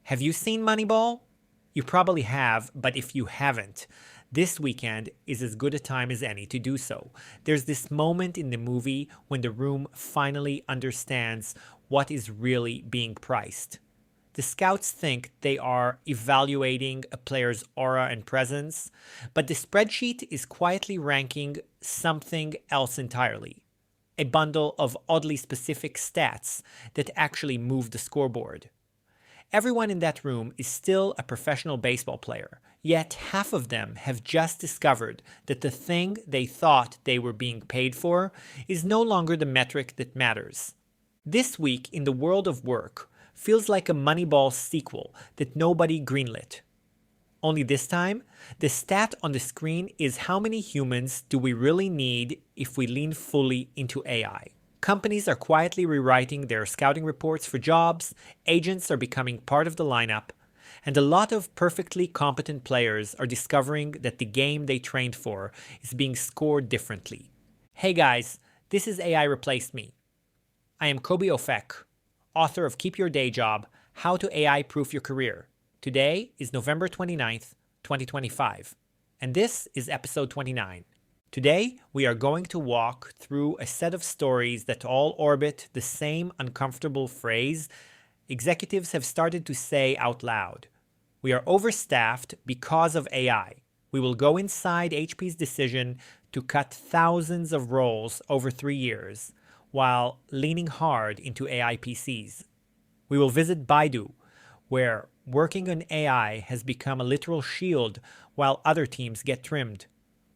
Have you seen Moneyball? You probably have, but if you haven't, this weekend is as good a time as any to do so. There's this moment in the movie when the room finally understands what is really being priced. The scouts think they are evaluating a player's aura and presence, but the spreadsheet is quietly ranking something else entirely. A bundle of oddly specific stats that actually move the scoreboard. Everyone in that room is still a professional baseball player, yet half of them have just discovered that the thing they thought they were being paid for is no longer the metric that matters. This week in the world of work feels like a Moneyball sequel that nobody greenlit. Only this time, the stat on the screen is how many humans do we really need if we lean fully into AI. Companies are quietly rewriting their scouting reports for jobs, agents are becoming part of the lineup, and a lot of perfectly competent players are discovering that the game they trained for is being scored differently. Hey guys, this is AI Replaced Me. I am Kobe Ofek, author of Keep Your Day Job, How to AI-Proof Your Career. Today is November 29th, 2025, and this is episode 29. Today, we are going to walk through a set of stories that all orbit the same uncomfortable phrase executives have started to say out loud. We are overstaffed because of AI. We will go inside HP's decision to cut thousands of roles over 3 years, while leaning hard into AI PCs. We will visit Baidu, where working on AI has become a literal shield while other teams get trimmed.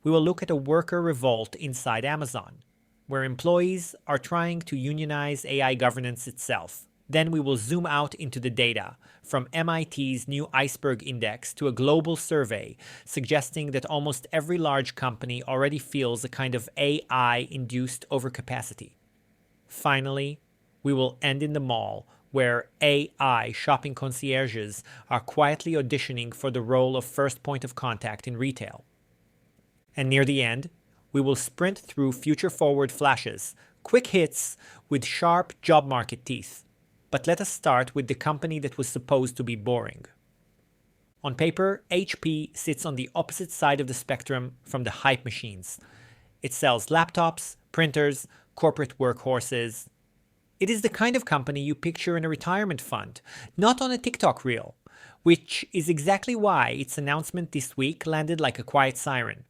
We will look at a worker revolt inside Amazon, where employees are trying to unionize AI governance itself. Then we will zoom out into the data, from MIT's new iceberg index to a global survey suggesting that almost every large company already feels a kind of AI-induced overcapacity. Finally, we will end in the mall, where AI shopping concierges are quietly auditioning for the role of first point of contact in retail. And near the end, we will sprint through future-forward flashes, quick hits with sharp job market teeth. But let us start with the company that was supposed to be boring. On paper, HP sits on the opposite side of the spectrum from the hype machines. It sells laptops, printers, corporate workhorses. It is the kind of company you picture in a retirement fund, not on a TikTok reel, which is exactly why its announcement this week landed like a quiet siren.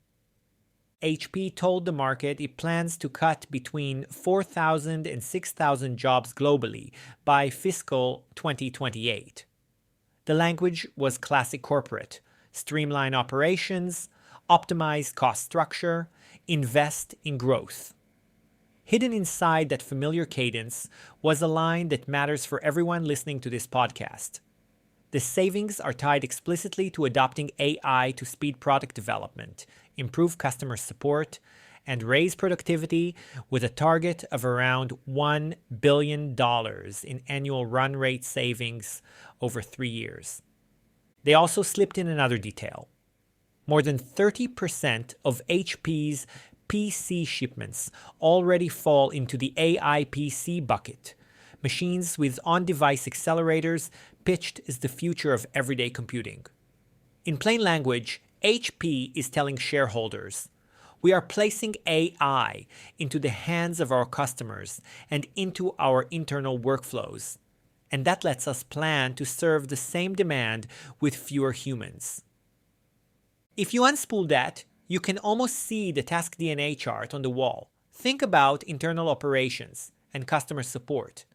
HP told the market it plans to cut between 4,000 and 6,000 jobs globally by fiscal 2028. The language was classic corporate: streamline operations, optimize cost structure, invest in growth. Hidden inside that familiar cadence was a line that matters for everyone listening to this podcast. The savings are tied explicitly to adopting AI to speed product development, improve customer support, and raise productivity with a target of around $1 billion in annual run rate savings over 3 years. They also slipped in another detail. More than 30% of HP's PC shipments already fall into the AI PC bucket, machines with on-device accelerators pitched as the future of everyday computing. In plain language, HP is telling shareholders, we are placing AI into the hands of our customers and into our internal workflows, and that lets us plan to serve the same demand with fewer humans. If you unspool that, you can almost see the task DNA chart on the wall. Think about internal operations and customer support.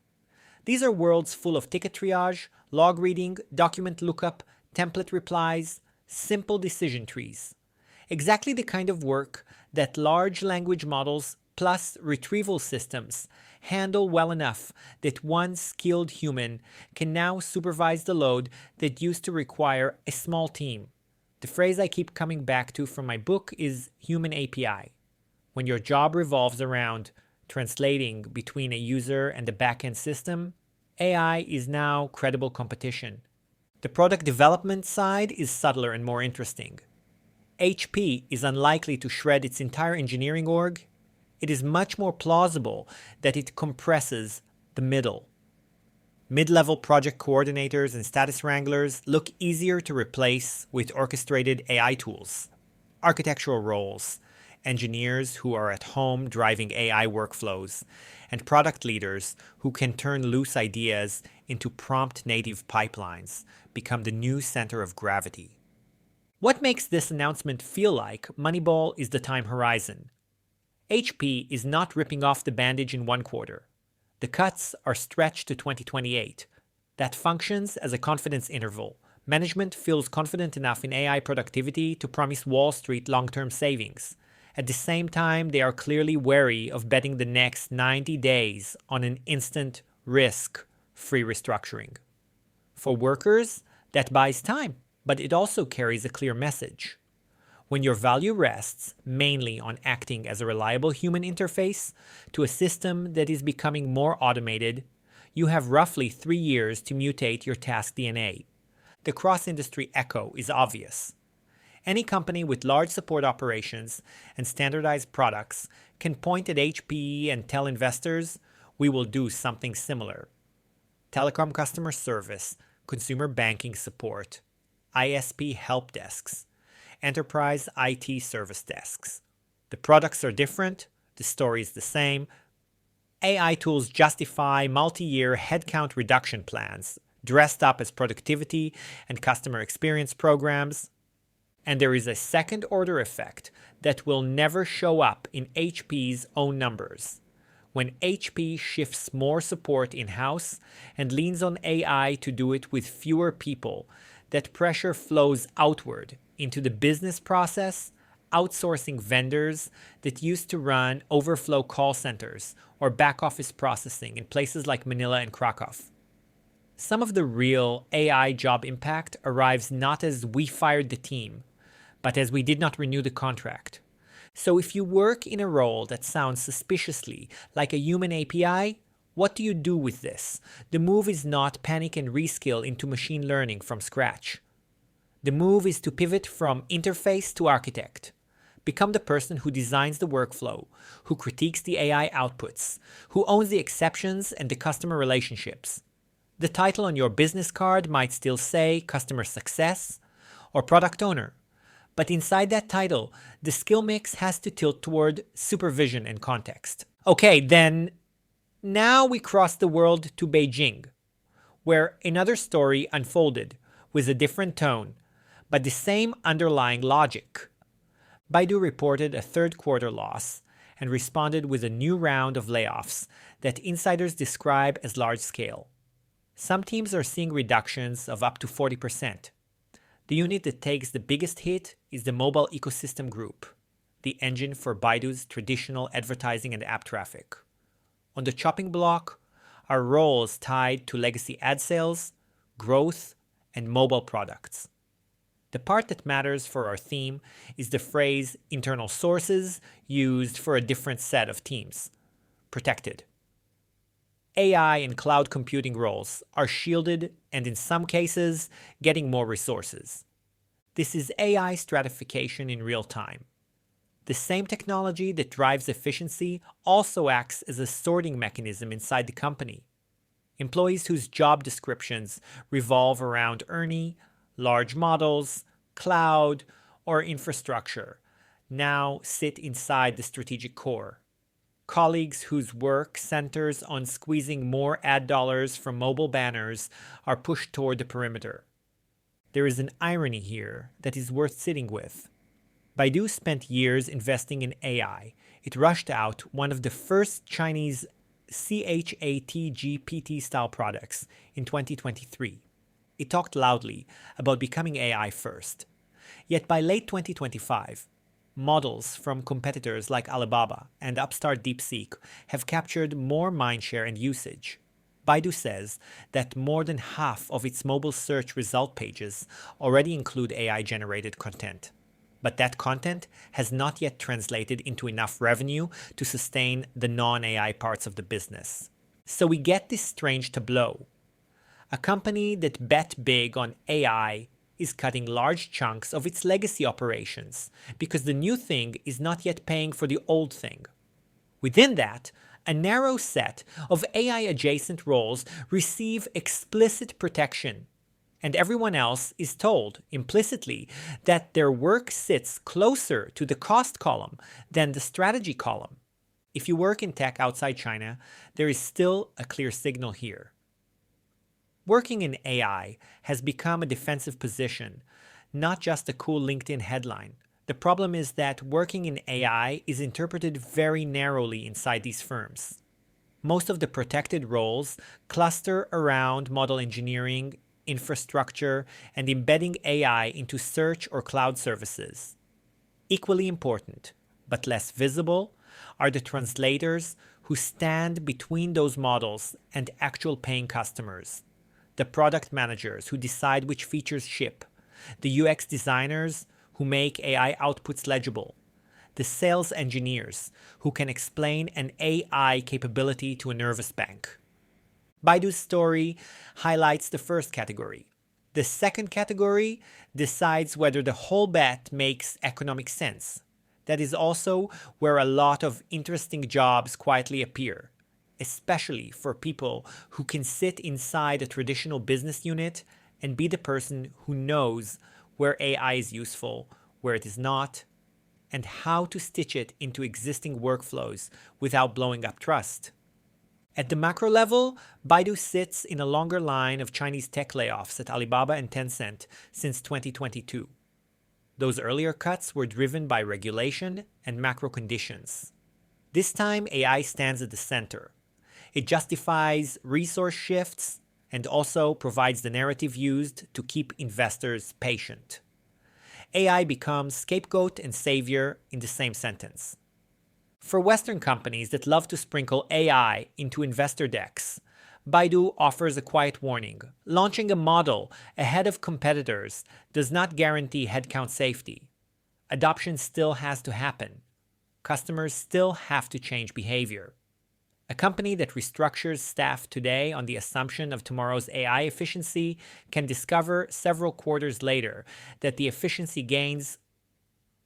These are worlds full of ticket triage, log reading, document lookup, template replies, simple decision trees. Exactly the kind of work that large language models plus retrieval systems handle well enough that one skilled human can now supervise the load that used to require a small team. The phrase I keep coming back to from my book is human API. When your job revolves around translating between a user and a backend system, AI is now credible competition. The product development side is subtler and more interesting. HP is unlikely to shred its entire engineering org. It is much more plausible that it compresses the middle. Mid-level project coordinators and status wranglers look easier to replace with orchestrated AI tools. Architectural roles, engineers who are at home driving AI workflows, and product leaders who can turn loose ideas into prompt native pipelines become the new center of gravity. What makes this announcement feel like Moneyball is the time horizon? HP is not ripping off the bandage in one quarter. The cuts are stretched to 2028. That functions as a confidence interval. Management feels confident enough in AI productivity to promise Wall Street long-term savings. At the same time, they are clearly wary of betting the next 90 days on an instant risk-free restructuring. For workers, that buys time, but it also carries a clear message. When your value rests mainly on acting as a reliable human interface to a system that is becoming more automated, you have roughly 3 years to mutate your task DNA. The cross-industry echo is obvious. Any company with large support operations and standardized products can point at HP and tell investors, we will do something similar. Telecom customer service, consumer banking support, ISP help desks, enterprise IT service desks. The products are different, the story is the same. AI tools justify multi-year headcount reduction plans, dressed up as productivity and customer experience programs. And there is a second-order effect that will never show up in HP's own numbers. When HP shifts more support in-house and leans on AI to do it with fewer people, that pressure flows outward into the business process, outsourcing vendors that used to run overflow call centers or back-office processing in places like Manila and Krakow. Some of the real AI job impact arrives not as we fired the team, but as we did not renew the contract. So if you work in a role that sounds suspiciously like a human API, what do you do with this? The move is not panic and reskill into machine learning from scratch. The move is to pivot from interface to architect. Become the person who designs the workflow, who critiques the AI outputs, who owns the exceptions and the customer relationships. The title on your business card might still say customer success or product owner. But inside that title, the skill mix has to tilt toward supervision and context. Okay, then now we cross the world to Beijing, where another story unfolded with a different tone, but the same underlying logic. Baidu reported a third-quarter loss and responded with a new round of layoffs that insiders describe as large-scale. Some teams are seeing reductions of up to 40%. The unit that takes the biggest hit is the Mobile Ecosystem Group, the engine for Baidu's traditional advertising and app traffic. On the chopping block are roles tied to legacy ad sales, growth, and mobile products. The part that matters for our theme is the phrase internal sources used for a different set of teams. Protected. AI and cloud computing roles are shielded and in some cases getting more resources. This is AI stratification in real time. The same technology that drives efficiency also acts as a sorting mechanism inside the company. Employees whose job descriptions revolve around ERNIE, large models, cloud, or infrastructure now sit inside the strategic core. Colleagues whose work centers on squeezing more ad dollars from mobile banners are pushed toward the perimeter. There is an irony here that is worth sitting with. Baidu spent years investing in AI. It rushed out one of the first Chinese ChatGPT-style products in 2023. It talked loudly about becoming AI first. Yet by late 2025, models from competitors like Alibaba and upstart DeepSeek have captured more mindshare and usage. Baidu says that more than half of its mobile search result pages already include AI-generated content. But that content has not yet translated into enough revenue to sustain the non-AI parts of the business. So we get this strange tableau. A company that bet big on AI is cutting large chunks of its legacy operations because the new thing is not yet paying for the old thing. Within that, A narrow set of AI-adjacent roles receive explicit protection, and everyone else is told implicitly that their work sits closer to the cost column than the strategy column. If you work in tech outside China, there is still a clear signal here. Working in AI has become a defensive position, not just a cool LinkedIn headline. The problem is that working in AI is interpreted very narrowly inside these firms. Most of the protected roles cluster around model engineering, infrastructure, and embedding AI into search or cloud services. Equally important, but less visible, are the translators who stand between those models and actual paying customers, the product managers who decide which features ship, the UX designers who make AI outputs legible, the sales engineers who can explain an AI capability to a nervous bank. Baidu's story highlights the first category. The second category decides whether the whole bet makes economic sense. That is also where a lot of interesting jobs quietly appear, especially for people who can sit inside a traditional business unit and be the person who knows where AI is useful, where it is not, and how to stitch it into existing workflows without blowing up trust. At the macro level, Baidu sits in a longer line of Chinese tech layoffs at Alibaba and Tencent since 2022. Those earlier cuts were driven by regulation and macro conditions. This time, AI stands at the center. It justifies resource shifts and also provides the narrative used to keep investors patient. AI becomes scapegoat and savior in the same sentence. For Western companies that love to sprinkle AI into investor decks, Baidu offers a quiet warning. Launching a model ahead of competitors does not guarantee headcount safety. Adoption still has to happen. Customers still have to change behavior. A company that restructures staff today on the assumption of tomorrow's AI efficiency can discover several quarters later that the efficiency gains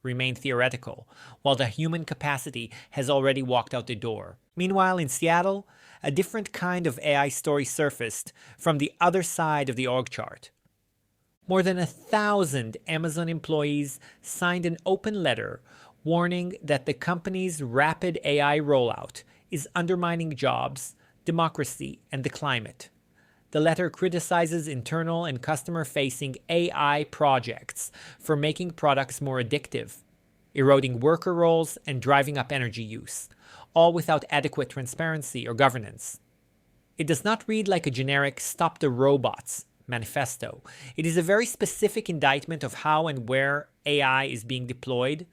remain theoretical, while the human capacity has already walked out the door. Meanwhile, in Seattle, a different kind of AI story surfaced from the other side of the org chart. More than 1,000 Amazon employees signed an open letter warning that the company's rapid AI rollout is undermining jobs, democracy, and the climate. The letter criticizes internal and customer-facing AI projects for making products more addictive, eroding worker roles, and driving up energy use, all without adequate transparency or governance. It does not read like a generic "Stop the Robots" manifesto. It is a very specific indictment of how and where AI is being deployed,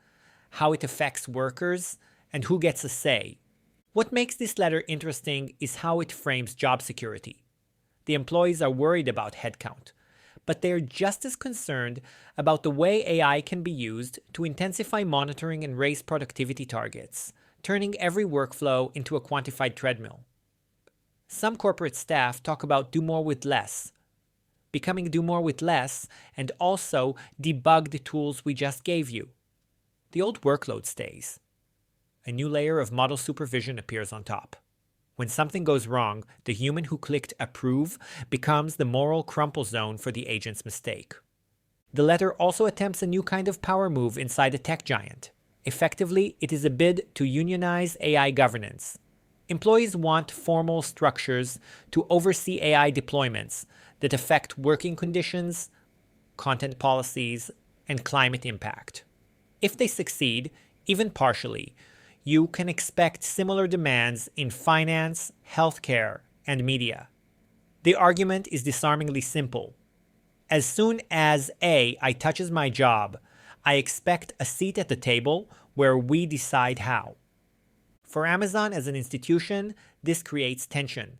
how it affects workers, and who gets a say. What makes this letter interesting is how it frames job security. The employees are worried about headcount, but they are just as concerned about the way AI can be used to intensify monitoring and raise productivity targets, turning every workflow into a quantified treadmill. Some corporate staff talk about do more with less, becoming do more with less, and also debug the tools we just gave you. The old workload stays. A new layer of model supervision appears on top. When something goes wrong, the human who clicked approve becomes the moral crumple zone for the agent's mistake. The letter also attempts a new kind of power move inside a tech giant. Effectively, it is a bid to unionize AI governance. Employees want formal structures to oversee AI deployments that affect working conditions, content policies, and climate impact. If they succeed, even partially, you can expect similar demands in finance, healthcare, and media. The argument is disarmingly simple. As soon as AI touches my job, I expect a seat at the table where we decide how. For Amazon as an institution, this creates tension.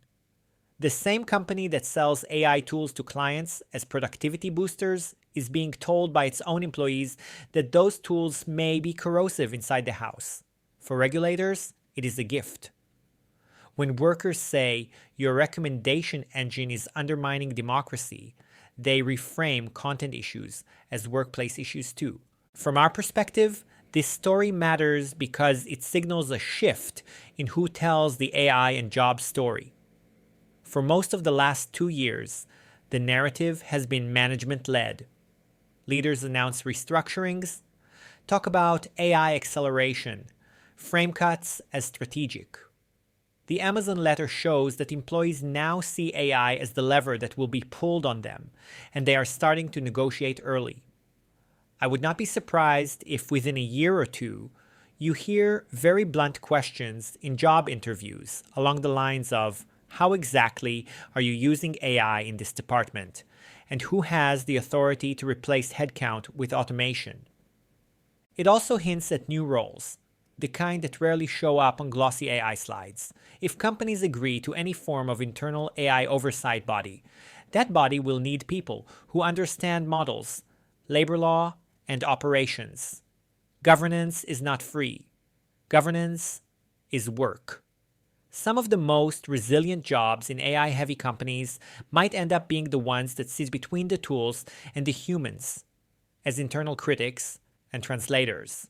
The same company that sells AI tools to clients as productivity boosters is being told by its own employees that those tools may be corrosive inside the house. For regulators, it is a gift. When workers say your recommendation engine is undermining democracy, they reframe content issues as workplace issues too. From our perspective, This story matters because it signals a shift in who tells the AI and job story. For most of the last 2 years, the narrative has been management-led. Leaders announce restructurings, talk about AI acceleration, frame cuts as strategic. The Amazon letter shows that employees now see AI as the lever that will be pulled on them, and they are starting to negotiate early. I would not be surprised if within a year or two, you hear very blunt questions in job interviews along the lines of, how exactly are you using AI in this department? And who has the authority to replace headcount with automation? It also hints at new roles, the kind that rarely show up on glossy AI slides. If companies agree to any form of internal AI oversight body, that body will need people who understand models, labor law, and operations. Governance is not free. Governance is work. Some of the most resilient jobs in AI-heavy companies might end up being the ones that sit between the tools and the humans, as internal critics and translators.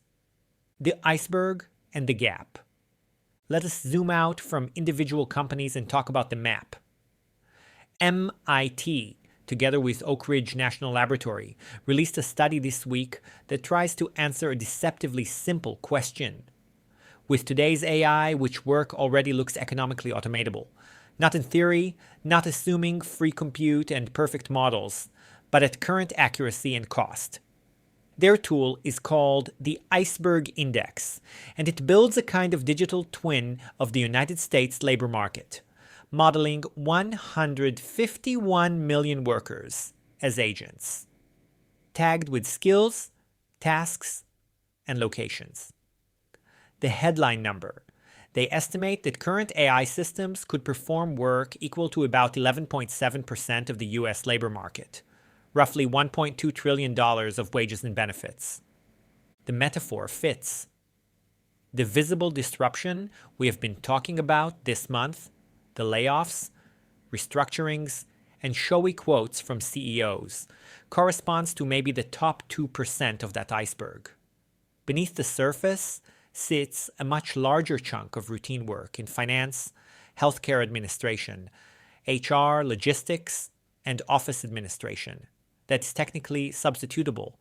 The iceberg and the gap. Let us zoom out from individual companies and talk about the map. MIT, together with Oak Ridge National Laboratory, released a study this week that tries to answer a deceptively simple question. With today's AI, which work already looks economically automatable? Not in theory, not assuming free compute and perfect models, but at current accuracy and cost. Their tool is called the Iceberg Index, and it builds a kind of digital twin of the United States labor market, modeling 151 million workers as agents, tagged with skills, tasks, and locations. The headline number. They estimate that current AI systems could perform work equal to about 11.7% of the US labor market, roughly $1.2 trillion of wages and benefits. The metaphor fits. The visible disruption we have been talking about this month, the layoffs, restructurings, and showy quotes from CEOs, corresponds to maybe the top 2% of that iceberg. Beneath the surface sits a much larger chunk of routine work in finance, healthcare administration, HR, logistics, and office administration that is technically substitutable,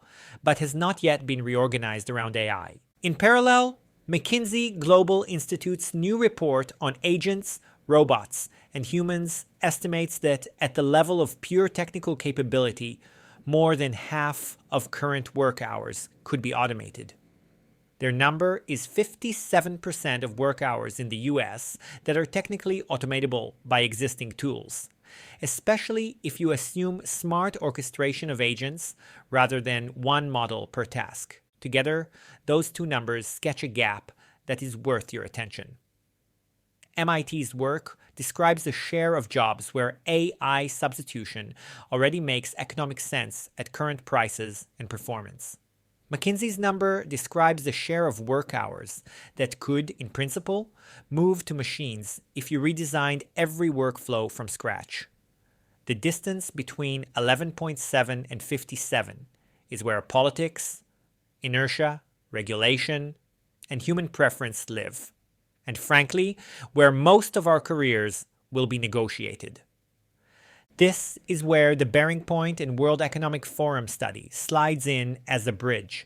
but has not yet been reorganized around AI. In parallel, McKinsey Global Institute's new report on agents, robots, and humans estimates that at the level of pure technical capability, more than half of current work hours could be automated. Their number is 57% of work hours in the US that are technically automatable by existing tools, especially if you assume smart orchestration of agents rather than one model per task. Together, those two numbers sketch a gap that is worth your attention. MIT's work describes the share of jobs where AI substitution already makes economic sense at current prices and performance. McKinsey's number describes the share of work hours that could, in principle, move to machines if you redesigned every workflow from scratch. The distance between 11.7 and 57 is where politics, inertia, regulation, and human preference live, and frankly, where most of our careers will be negotiated. This is where the Bearing Point and World Economic Forum study slides in as a bridge.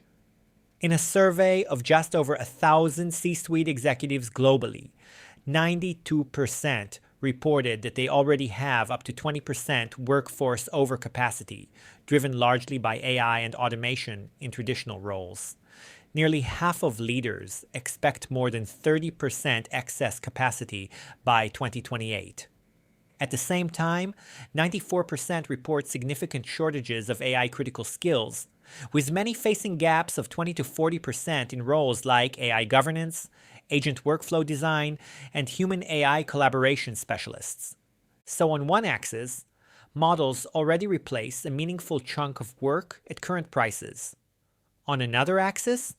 In a survey of just over 1,000 C-suite executives globally, 92% reported that they already have up to 20% workforce overcapacity, driven largely by AI and automation in traditional roles. Nearly half of leaders expect more than 30% excess capacity by 2028. At the same time, 94% report significant shortages of AI-critical skills, with many facing gaps of 20 to 40% in roles like AI governance, agent workflow design, and human-AI collaboration specialists. So on one axis, models already replace a meaningful chunk of work at current prices. On another axis,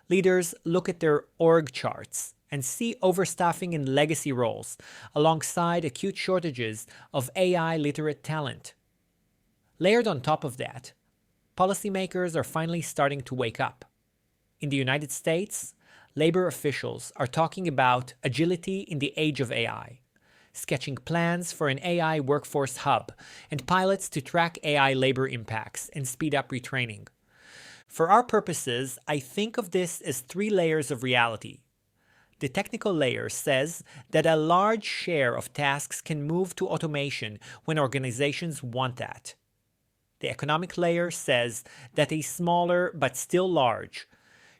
leaders look at their org charts and see overstaffing in legacy roles alongside acute shortages of AI-literate talent. Layered on top of that, policymakers are finally starting to wake up. In the United States, labor officials are talking about agility in the age of AI, sketching plans for an AI workforce hub and pilots to track AI labor impacts and speed up retraining. For our purposes, I think of this as three layers of reality. The technical layer says that a large share of tasks can move to automation when organizations want that. The economic layer says that a smaller, but still large,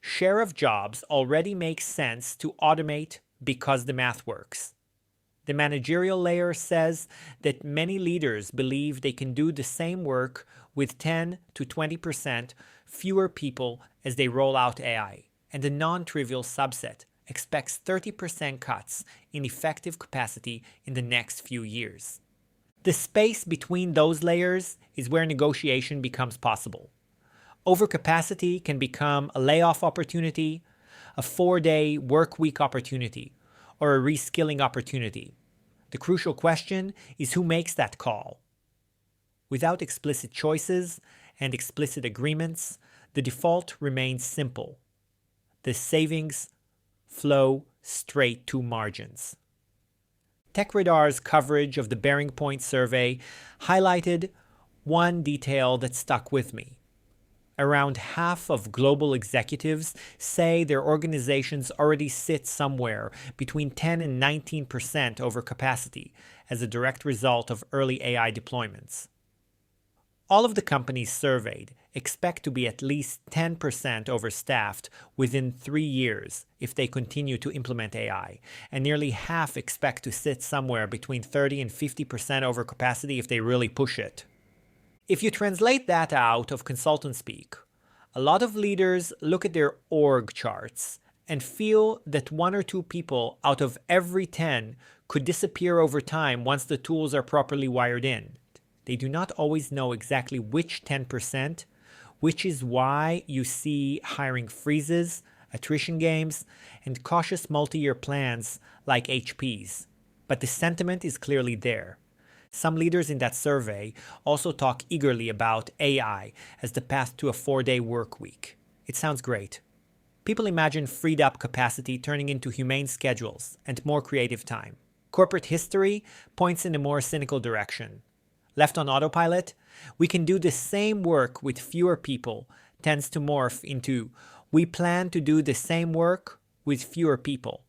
share of jobs already makes sense to automate because the math works. The managerial layer says that many leaders believe they can do the same work with 10 to 20% fewer people as they roll out AI, and a non-trivial subset expects 30% cuts in effective capacity in the next few years. The space between those layers is where negotiation becomes possible. Overcapacity can become a layoff opportunity, a 4-day work week opportunity, or a reskilling opportunity. The crucial question is who makes that call. Without explicit choices and explicit agreements, the default remains simple. The savings flow straight to margins. TechRadar's coverage of the Bearing Point survey highlighted one detail that stuck with me. Around half of global executives say their organizations already sit somewhere between 10 and 19% over capacity as a direct result of early AI deployments. All of the companies surveyed expect to be at least 10% overstaffed within 3 years if they continue to implement AI, and nearly half expect to sit somewhere between 30 and 50% over capacity if they really push it. If you translate that out of consultant speak, a lot of leaders look at their org charts and feel that 1 or 2 people out of every 10 could disappear over time once the tools are properly wired in. They do not always know exactly which 10%, which is why you see hiring freezes, attrition games, and cautious multi-year plans like HP's. But the sentiment is clearly there. Some leaders in that survey also talk eagerly about AI as the path to a 4-day work week. It sounds great. People imagine freed up capacity turning into humane schedules and more creative time. Corporate history points in a more cynical direction. Left on autopilot, we can do the same work with fewer people tends to morph into we plan to do the same work with fewer people.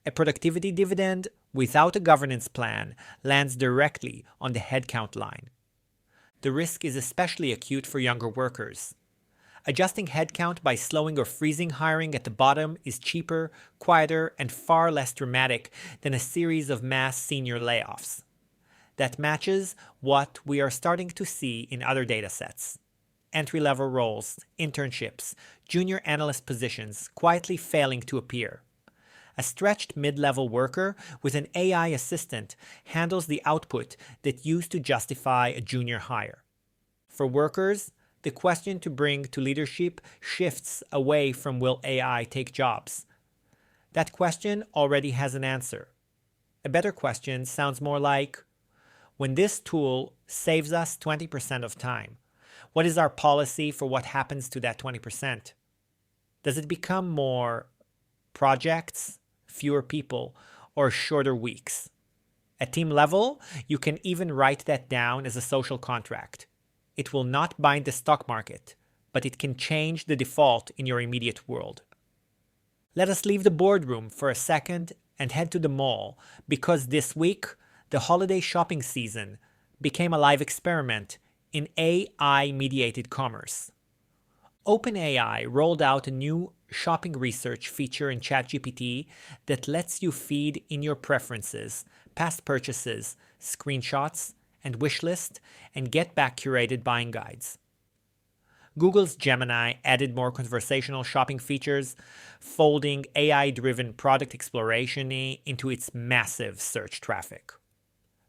A productivity dividend without a governance plan lands directly on the headcount line. The risk is especially acute for younger workers. Adjusting headcount by slowing or freezing hiring at the bottom is cheaper, quieter, and far less dramatic than a series of mass senior layoffs. That matches what we are starting to see in other datasets. Entry-level roles, internships, junior analyst positions quietly failing to appear. A stretched mid-level worker with an AI assistant handles the output that used to justify a junior hire. For workers, the question to bring to leadership shifts away from will AI take jobs? That question already has an answer. A better question sounds more like, when this tool saves us 20% of time, what is our policy for what happens to that 20%? Does it become more projects, fewer people, or shorter weeks? At team level, you can even write that down as a social contract. It will not bind the stock market, but it can change the default in your immediate world. Let us leave the boardroom for a second and head to the mall, because this week, the holiday shopping season became a live experiment in AI-mediated commerce. OpenAI rolled out a new shopping research feature in ChatGPT that lets you feed in your preferences, past purchases, screenshots, and wish list, and get back curated buying guides. Google's Gemini added more conversational shopping features, folding AI-driven product exploration into its massive search traffic.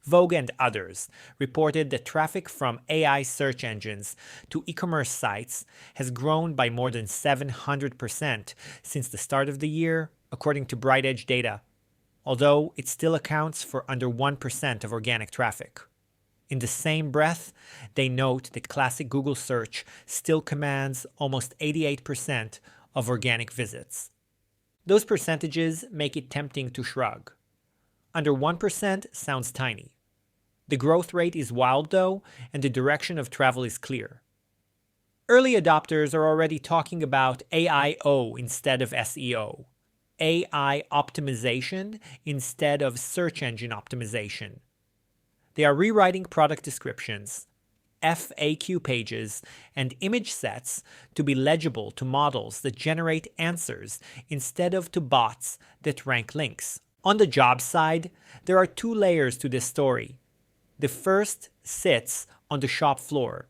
Vogue and others reported that traffic from AI search engines to e-commerce sites has grown by more than 700% since the start of the year, according to Bright Edge data, although it still accounts for under 1% of organic traffic. In the same breath, they note that classic Google search still commands almost 88% of organic visits. Those percentages make it tempting to shrug. Under 1% sounds tiny. The growth rate is wild though, and the direction of travel is clear. Early adopters are already talking about AIO instead of SEO, AI optimization instead of search engine optimization. They are rewriting product descriptions, FAQ pages, and image sets to be legible to models that generate answers instead of to bots that rank links. On the job side, there are two layers to this story. The first sits on the shop floor.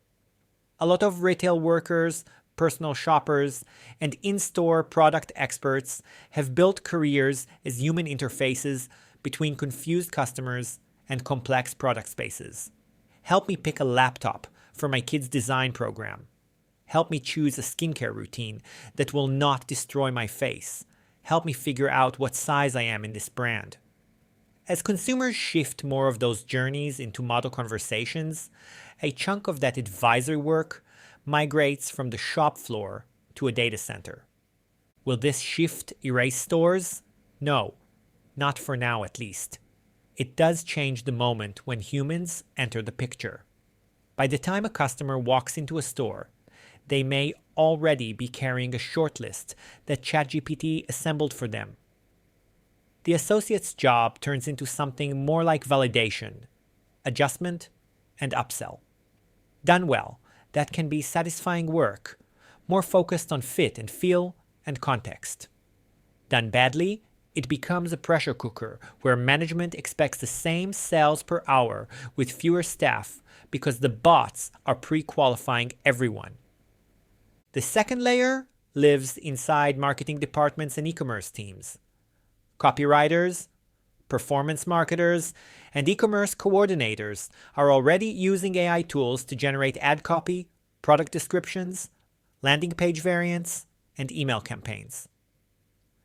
A lot of retail workers, personal shoppers, and in-store product experts have built careers as human interfaces between confused customers and complex product spaces. Help me pick a laptop for my kid's design program. Help me choose a skincare routine that will not destroy my face. Help me figure out what size I am in this brand. As consumers shift more of those journeys into model conversations, a chunk of that advisory work migrates from the shop floor to a data center. Will this shift erase stores? No, not for now at least. It does change the moment when humans enter the picture. By the time a customer walks into a store, they may already be carrying a shortlist that ChatGPT assembled for them. The associate's job turns into something more like validation, adjustment, and upsell. Done well, that can be satisfying work, more focused on fit and feel and context. Done badly, it becomes a pressure cooker where management expects the same sales per hour with fewer staff because the bots are pre-qualifying everyone. The second layer lives inside marketing departments and e-commerce teams. Copywriters, performance marketers, and e-commerce coordinators are already using AI tools to generate ad copy, product descriptions, landing page variants, and email campaigns.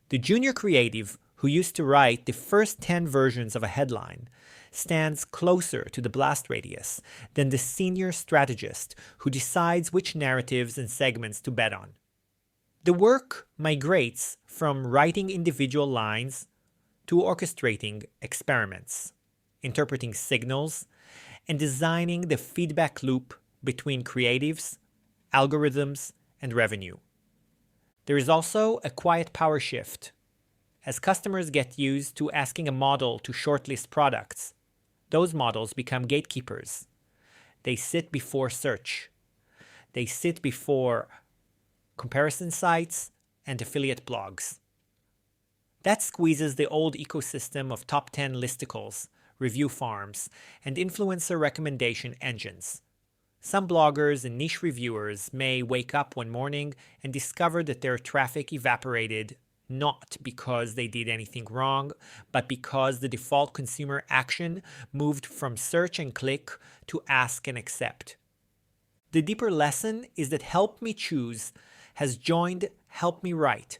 The junior creative who used to write the first 10 versions of a headline stands closer to the blast radius than the senior strategist who decides which narratives and segments to bet on. The work migrates from writing individual lines to orchestrating experiments, interpreting signals, and designing the feedback loop between creatives, algorithms, and revenue. There is also a quiet power shift. As customers get used to asking a model to shortlist products, those models become gatekeepers. They sit before search. They sit before comparison sites and affiliate blogs. That squeezes the old ecosystem of top 10 listicles, review farms, and influencer recommendation engines. Some bloggers and niche reviewers may wake up one morning and discover that their traffic evaporated not because they did anything wrong, but because the default consumer action moved from search and click to ask and accept. The deeper lesson is that Help Me Choose has joined Help Me Write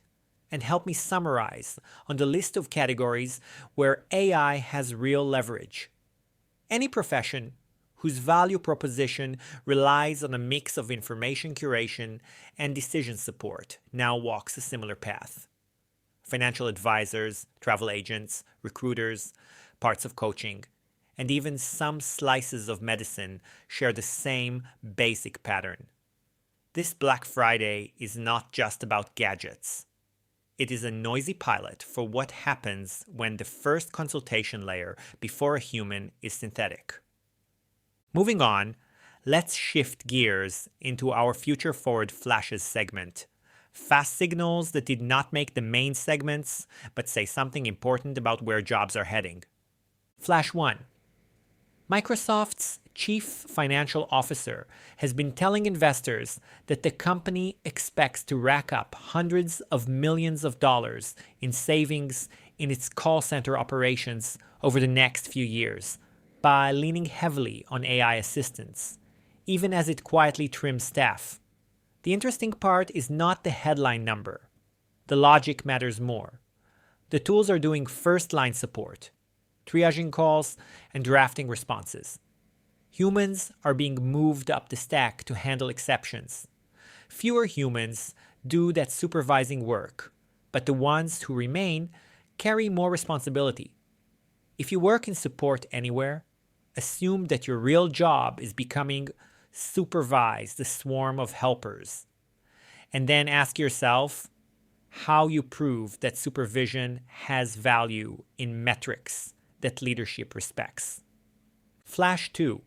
and Help Me Summarize on the list of categories where AI has real leverage. Any profession whose value proposition relies on a mix of information curation and decision support now walks a similar path. Financial advisors, travel agents, recruiters, parts of coaching, and even some slices of medicine share the same basic pattern. This Black Friday is not just about gadgets. It is a noisy pilot for what happens when the first consultation layer before a human is synthetic. Moving on, let's shift gears into our Future Forward Flashes segment. Fast signals that did not make the main segments, but say something important about where jobs are heading. Flash 1. Microsoft's chief financial officer has been telling investors that the company expects to rack up hundreds of millions of dollars in savings in its call center operations over the next few years by leaning heavily on AI assistants, even as it quietly trims staff. The interesting part is not the headline number. The logic matters more. The tools are doing first-line support, triaging calls, and drafting responses. Humans are being moved up the stack to handle exceptions. Fewer humans do that supervising work, but the ones who remain carry more responsibility. If you work in support anywhere, assume that your real job is becoming supervise the swarm of helpers. And then ask yourself how you prove that supervision has value in metrics that leadership respects. Flash 2.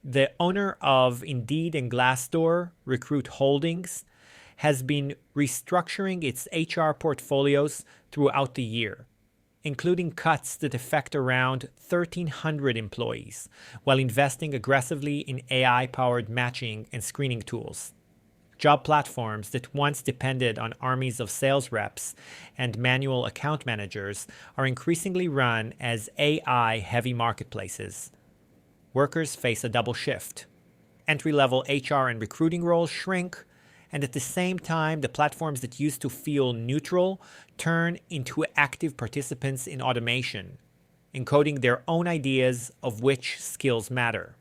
The owner of Indeed and Glassdoor, Recruit Holdings, has been restructuring its HR portfolios throughout the year, including cuts that affect around 1,300 employees, while investing aggressively in AI-powered matching and screening tools. Job platforms that once depended on armies of sales reps and manual account managers are increasingly run as AI-heavy marketplaces. Workers face a double shift. Entry-level HR and recruiting roles shrink, and at the same time, the platforms that used to feel neutral turn into active participants in automation, encoding their own ideas of which skills matter.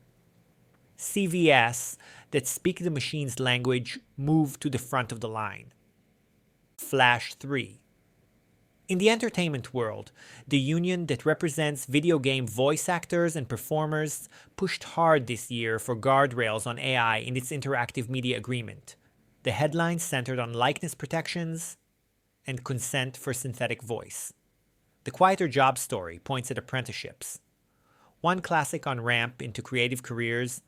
CVS that speak the machine's language move to the front of the line. Flash 3. In the entertainment world, the union that represents video game voice actors and performers pushed hard this year for guardrails on AI in its interactive media agreement. The headlines centered on likeness protections and consent for synthetic voice. The Quieter Job story points at apprenticeships. One classic on-ramp into creative careers,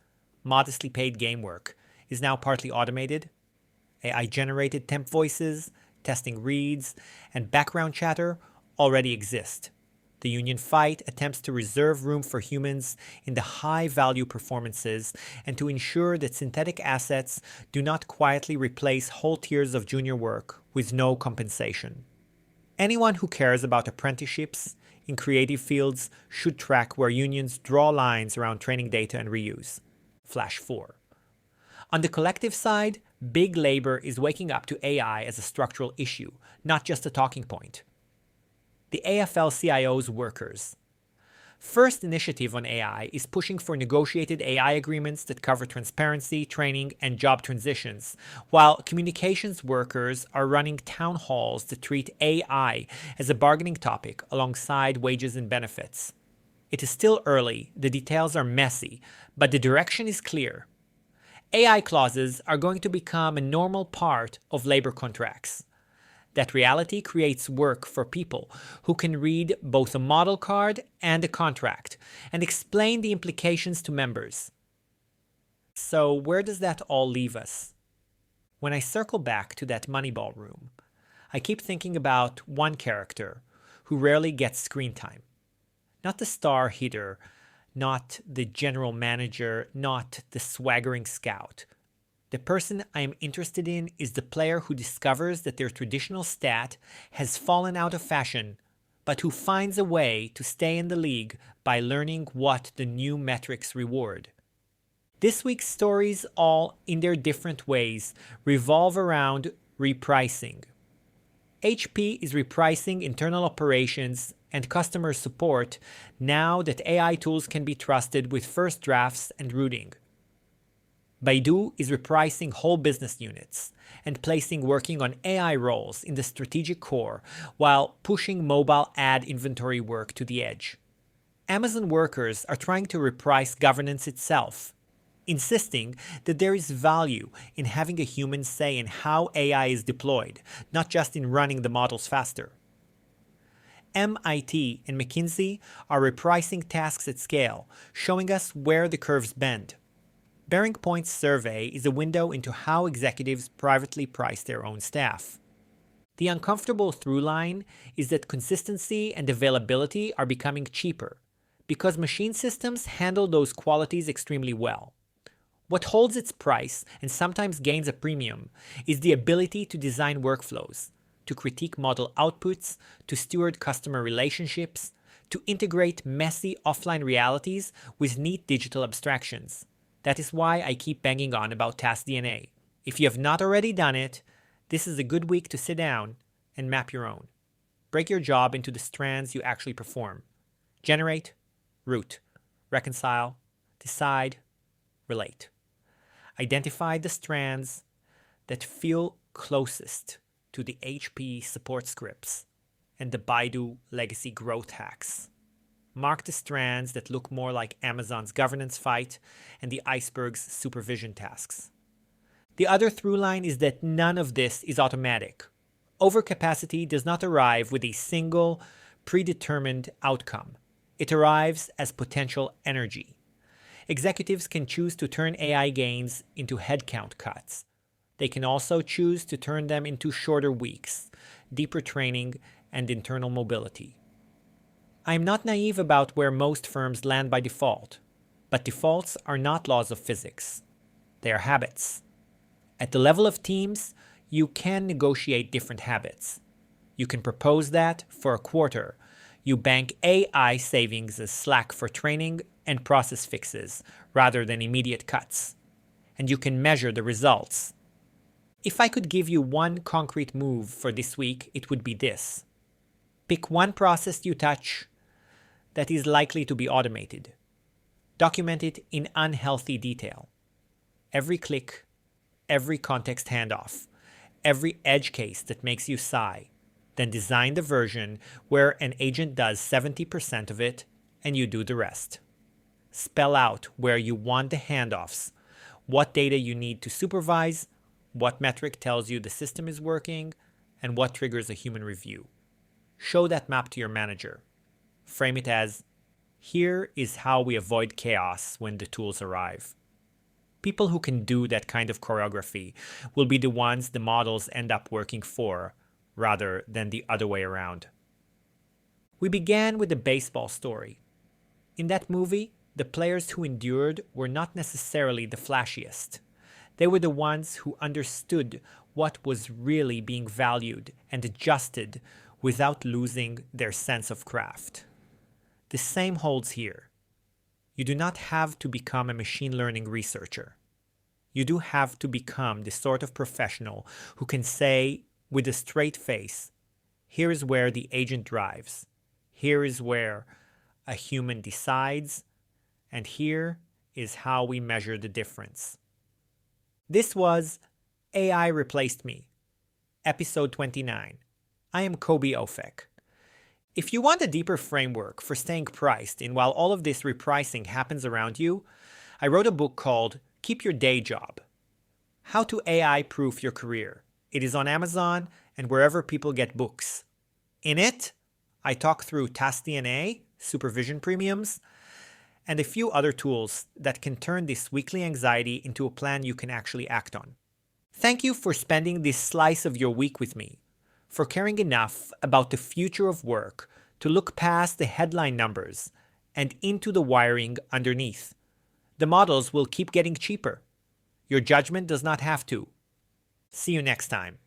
modestly paid game work, is now partly automated. AI-generated temp voices, testing reads, and background chatter already exist. The union fight attempts to reserve room for humans in the high-value performances and to ensure that synthetic assets do not quietly replace whole tiers of junior work with no compensation. Anyone who cares about apprenticeships in creative fields should track where unions draw lines around training data and reuse. Flash 4. On the collective side, big labor is waking up to AI as a structural issue, not just a talking point. The AFL-CIO's workers. First initiative on AI is pushing for negotiated AI agreements that cover transparency, training, and job transitions, while communications workers are running town halls that treat AI as a bargaining topic alongside wages and benefits. It is still early, the details are messy, but the direction is clear. AI clauses are going to become a normal part of labor contracts. That reality creates work for people who can read both a model card and a contract and explain the implications to members. So where does that all leave us? When I circle back to that Moneyball room, I keep thinking about one character who rarely gets screen time. Not the star hitter, not the general manager, not the swaggering scout. The person I am interested in is the player who discovers that their traditional stat has fallen out of fashion, but who finds a way to stay in the league by learning what the new metrics reward. This week's stories, all in their different ways, revolve around repricing. HP is repricing internal operations and customer support now that AI tools can be trusted with first drafts and routing. Baidu is repricing whole business units and placing working on AI roles in the strategic core while pushing mobile ad inventory work to the edge. Amazon workers are trying to reprice governance itself, insisting that there is value in having a human say in how AI is deployed, not just in running the models faster. MIT and McKinsey are repricing tasks at scale, showing us where the curves bend. Bearing Point's survey is a window into how executives privately price their own staff. The uncomfortable through line is that consistency and availability are becoming cheaper, because machine systems handle those qualities extremely well. What holds its price and sometimes gains a premium is the ability to design workflows, to critique model outputs, to steward customer relationships, to integrate messy offline realities with neat digital abstractions. That is why I keep banging on about TaskDNA. If you have not already done it, this is a good week to sit down and map your own. Break your job into the strands you actually perform. Generate, route, reconcile, decide, relate. Identify the strands that feel closest to the HP support scripts and the Baidu legacy growth hacks. Mark the strands that look more like Amazon's governance fight and the iceberg's supervision tasks. The other through line is that none of this is automatic. Overcapacity does not arrive with a single, predetermined outcome. It arrives as potential energy. Executives can choose to turn AI gains into headcount cuts. They can also choose to turn them into shorter weeks, deeper training, and internal mobility. I am not naive about where most firms land by default, but defaults are not laws of physics. They are habits. At the level of teams, you can negotiate different habits. You can propose that for a quarter. You bank AI savings as slack for training and process fixes rather than immediate cuts. And you can measure the results. If I could give you one concrete move for this week, it would be this. Pick one process you touch that is likely to be automated. Document it in unhealthy detail. Every click, every context handoff, every edge case that makes you sigh. Then design the version where an agent does 70% of it and you do the rest. Spell out where you want the handoffs, what data you need to supervise, what metric tells you the system is working, and what triggers a human review. Show that map to your manager. Frame it as, here is how we avoid chaos when the tools arrive. People who can do that kind of choreography will be the ones the models end up working for, rather than the other way around. We began with a baseball story. In that movie, the players who endured were not necessarily the flashiest. They were the ones who understood what was really being valued and adjusted without losing their sense of craft. The same holds here. You do not have to become a machine learning researcher. You do have to become the sort of professional who can say with a straight face, here is where the agent drives, here is where a human decides, and here is how we measure the difference. This was AI Replaced Me, episode 29. I am Kobe Ofek. If you want a deeper framework for staying priced in while all of this repricing happens around you, I wrote a book called Keep Your Day Job. How to AI-proof your career. It is on Amazon and wherever people get books. In it, I talk through TaskDNA, supervision premiums, and a few other tools that can turn this weekly anxiety into a plan you can actually act on. Thank you for spending this slice of your week with me, for caring enough about the future of work to look past the headline numbers and into the wiring underneath. The models will keep getting cheaper. Your judgment does not have to. See you next time.